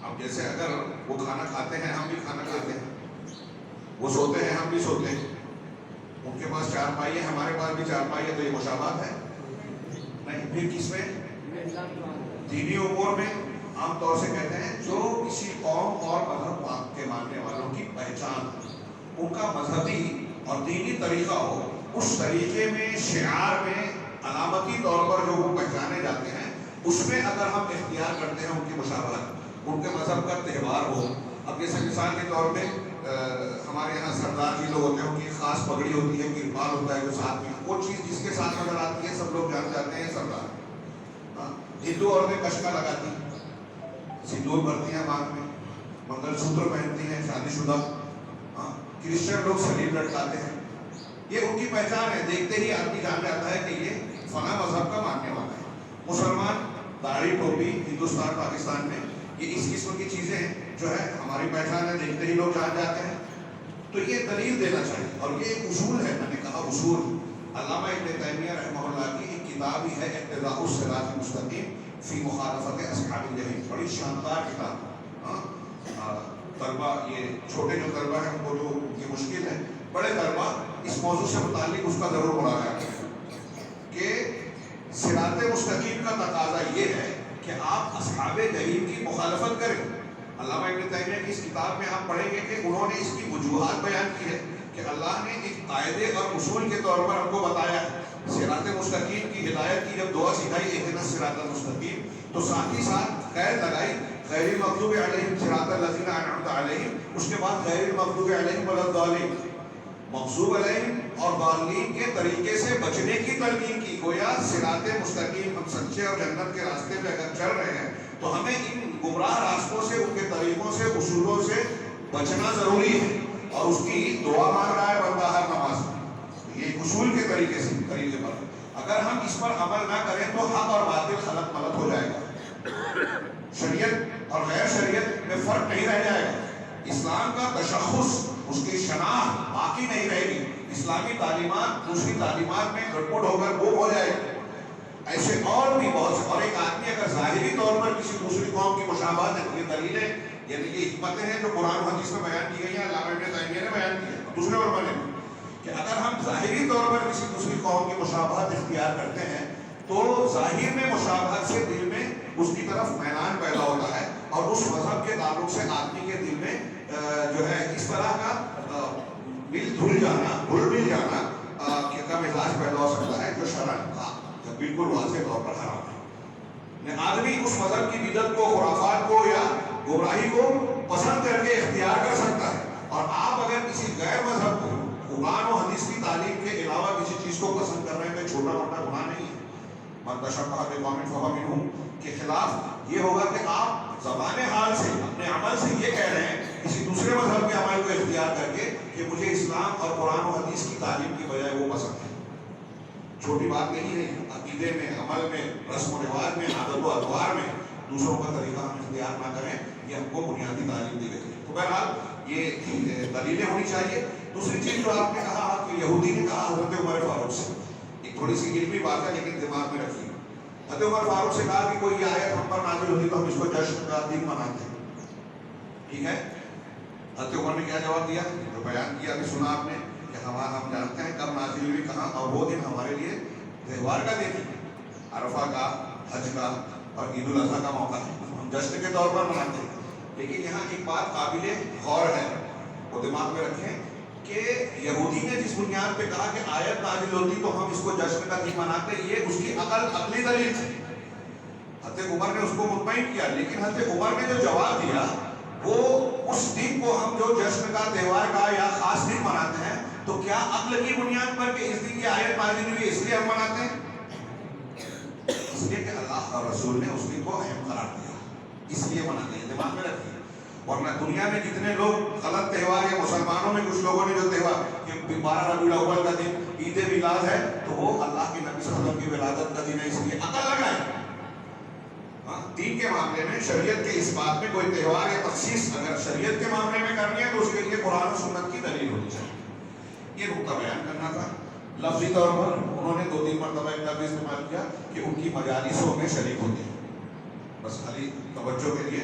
اب جیسے اگر وہ کھانا کھاتے ہیں ہم بھی کھانا کھاتے ہیں، وہ سوتے ہیں ہم بھی سوتے ہیں، ان کے پاس چارپائی ہے ہمارے پاس بھی چارپائی ہے، تو یہ مشابہت ہے نہیں۔ پھر کس میں؟ دینی امور میں عام طور سے کہتے ہیں جو کسی قوم اور مذہب کے ماننے والوں کی پہچان، ان کا مذہبی اور دینی طریقہ ہو، اس طریقے میں، شعار میں، علامتی طور پر جو وہ پہچانے جاتے ہیں، اس میں اگر ہم اختیار کرتے ہیں ان کی مشابہت، ان کے مذہب کا تہوار ہو۔ اب جیسے مثال کے طور پہ ہمارے یہاں سردار جی لوگ ہوتے ہیں، ان کی خاص پگڑی ہوتی ہے، کرپال ہوتا ہے جو ساتھ میں، وہ چیز جس کے ساتھ نظر آتی ہے سب لوگ جان جاتے ہیں سردار۔ ہندو عورتیں کشکا لگاتی ہیں، سندور بھرتی ہیں مانگ میں، منگل سوتر پہنتی ہیں شادی شدہ۔ کرسچن لوگ سلیب لٹکاتے ہیں، یہ ان کی پہچان ہے، دیکھتے ہی آدمی جان جاتا ہے کہ یہ فلاں مذہب کا ماننے والا ہے۔ مسلمان داڑھی ٹوپی ہندوستان پاکستان میں یہ اس قسم کی چیزیں ہیں جو ہے ہماری پہچان ہے، دیکھتے ہی لوگ جان جاتے ہیں۔ تو یہ دلیل دینا چاہیے، اور یہ ایک اصول ہے، میں نے کہا اصول۔ علامہ ابن تیمیہ رحمہ اللہ کی ایک کتاب ہی ہے اقتداء الصراط المستقیم فی مخالفت اصحاب الجحیم، بڑی شاندار کتاب۔ طلبہ، یہ چھوٹے جو طلبہ ہیں ان کو جو یہ مشکل ہے، بڑے طلبہ اس موضوع سے متعلق اس کا ضرور مراجعہ کریں کہ صراط مستقیم کا تقاضا یہ ہے کہ آپ اصحاب جحیم کی مخالفت کریں۔ علامہ ابن تیمیہ کی اس کتاب میں آپ پڑھیں گے کہ انہوں نے اس کی وجوہات بیان کی ہے کہ اللہ نے ایک قاعدے اور اصول کے طور پر ہم کو بتایا ہے۔ صراط مستقیم کی ہدایت کی جب دعا سکھائی اہدنا الصراط المستقیم، تو ساتھ ہی ساتھ قید لگائی غیر المغضوب علیہم صراط الذین انعمت علیہم، اس کے بعد غیر المغضوب علیہم ولا الضالین، مغضوب علیہم اور ضالین کے طریقے سے بچنے کی تلقین کی۔ گویا صراط مستقیم، ہم سچے اور جنت کے راستے پہ اگر چل رہے ہیں تو ہمیں ان گمراہ راستوں سے، ان کے طریقوں سے، اصولوں سے بچنا ضروری ہے، اور اس کی دعا مانگ رہا ہے بندہ ہر نماز میں، یہ اصول کے طریقے سے طریقے پر۔ اگر ہم اس پر عمل نہ کریں تو حق اور باطل خلط ملط ہو جائے گا، شریعت اور غیر شریعت میں فرق نہیں رہ جائے گا، اسلام کا تشخص، اس کی شناخت باقی نہیں رہے گی، اسلامی تعلیمات دوسری تعلیمات میں گڑبڑ ہو کر گم ہو جائے گی۔ ایسے اور بھی بہت سے، اور ایک آدمی اگر ظاہری طور پر کسی دوسری قوم کی مشابہت ہے، یہ دلیلیں یعنی یہ حکمتیں ہیں جو قرآن و حدیث میں بیان کی گئی ہیں، علامہ ابن تیمیہ نے بیان کی ہے، دوسرے علماء نے بھی، کہ اگر ہم ظاہری طور پر کسی دوسری قوم کی مشابہت اختیار کرتے ہیں تو ظاہر میں مشابہت سے دل میں اس کی طرف میلان پیدا ہوتا ہے، اور اس مذہب کے تعلق سے آدمی کے دل میں جو ہے اس طرح کا مل دھل جانا، گھل مل جانا کا مزاج پیدا ہو سکتا ہے جو شرعن کا بالکل واضح طور پر حرام ہے۔ آدمی اس مذہب کی بدعت کو، خرافات کو یا گمراہی کو پسند کر کے اختیار کر سکتا ہے، اور آپ اگر کسی غیر مذہب کو قرآن و حدیث کی تعلیم کے علاوہ کسی چیز کو پسند کر رہے ہیں تو چھوٹا موٹا گناہ نہیں ہے۔ من تشبہ بقوم فہو منہم کے خلاف یہ ہوگا کہ آپ زبان حال سے، اپنے عمل سے یہ کہہ رہے ہیں کسی دوسرے مذہب کے عمل کو اختیار کر کے کہ مجھے اسلام اور قرآن و حدیث کی تعلیم کی بجائے وہ پسند ہے۔ چھوٹی بات نہیں ہے، عقیدے میں، عمل میں، رسم و رواج میں، عادت و اطوار میں دوسروں کا طریقہ ہم اختیار نہ کریں، یہ ہم کو بنیادی تعلیم دی گئی ہے۔ تو بہرحال یہ دلیلیں ہونی چاہیے۔ دوسری چیز جو آپ نے کہا کہ یہودی نے کہا حضرت عمر فاروق سے، ایک تھوڑی سی علمی بات ہے لیکن دماغ میں رکھیے، حضرت عمر فاروق سے کہا کہ کوئی آیت ہم پر نازل ہوتی تو ہم اس کو جشن کا دن مناتے ہیں، ٹھیک ہے؟ حضرت عمر نے کیا جواب دیا؟ جو بیان کیا کہ سنا آپ نے کہ ہم جانتے ہیں کب نازل ہوئی، کہاں، اور وہ دن ہمارے لیے تہوار کا دن ہے، عرفہ کا، حج کا اور عید الاضحیٰ کا موقع ہے، ہم جشن کے طور پر مناتے ہیں۔ لیکن یہاں ایک بات قابل غور ہے، وہ دماغ میں رکھیں کہ یہودی نے جس بنیاد پہ کہا کہ آیت نازل ہوتی تو ہم اس کو جشن کا دن مناتے، یہ اس کی عقلی دلیل تھی۔ حضرت عمر نے اس کو مطمئن کیا، لیکن حضرت عمر نے جو جواب دیا وہ اس دن کو ہم جو جشن کا، تہوار کا یا خاص دن مناتے ہیں تو کیا عقل کی بنیاد پر کہ اس دن کی آیت نازل ہوئی اس لیے ہم مناتے ہیں؟ اس لیے کہ اللہ اور رسول نے اس دن کو اہم قرار دیا، اس لیے مناتے ہیں، دماغ میں رکھیے۔ ورنہ دنیا میں جتنے لوگ غلط تہوار، یا مسلمانوں میں کچھ لوگوں نے جو تہوار کہ 12 ربیع الاول کا دن عید میلاد ہے تو وہ اللہ کے نبی صلی اللہ علیہ وسلم کی ولادت کا دن ہے، اس لیے عقل لگائیں۔ دین کے معاملے میں، شریعت کے اس بات میں کوئی تہوار یا تخصیص اگر شریعت کے معاملے میں کرنی ہے تو اس کے لیے قرآن و سنت کی دلیل ہونی چاہیے۔ یہ نقطہ بیان کرنا تھا۔ لفظی طور پر انہوں نے 2-3 مرتبہ ایک لفظ استعمال کیا کہ ان کی مجالسوں میں شریک ہوتے ہیں، بس خالی توجہ کے لیے